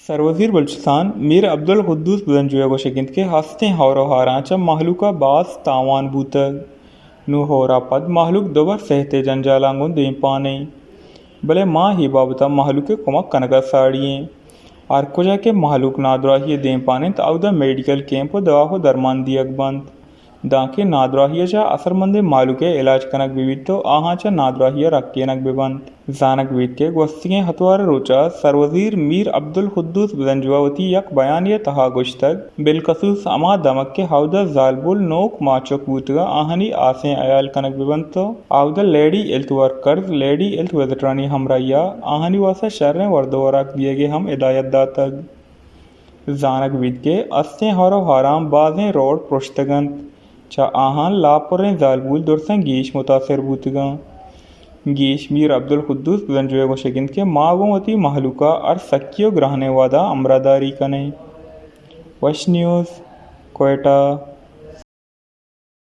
سروزیر بلوچستان میر عبدالقدوس بلنجویا گوشگند کے ہستے ہورو ہارانچا محلوکا باس تاوان بوتگ نو ہورا پد محلوک دوبر سہتے جنجالانگون دیم پانے بلے ماں ہی بابتا محلوک کمک کنگا ساڑییں اور کجا کے محلوک نادراہی دیم پانے تا اودا میڈیکل کیمپ و دواہو درمان دیگ بند دانکہ نادراہی چا اثر مند محلوک علاج کنک بیوید تو آہاں چا نادراہی رکھینک ببند زانک بیت کے گوستگیں ہتوار روچا سروزیر میر عبدالقدوس بلنجواوتی یک بیانیہ تہا گوشتگ بالخصوص اما دمک کے ہودہ زالبول نوک ماچوک بوتگا آہنی آسیں عیال کنک ببند تو آودہ لیڈی ایلتھ ورکرز لیڈی ایلتھ وزٹرانی ہمراہیا آہنی واسا شریں وردوراک دیے گے ہم ہدایت داتگ زانک بیت کے اسیں ہورو ہارام بازیں روڈ پرشتگند چا آہان لاپریں زالبول درسن گیش متاثر بوتگاں گیش میر عبدالقدوس بلنجویا گوشگند کے ماگوں وتی محلوکا اور سکیو گرہنے وادا امراداری کنے وش نیوز کوئٹہ۔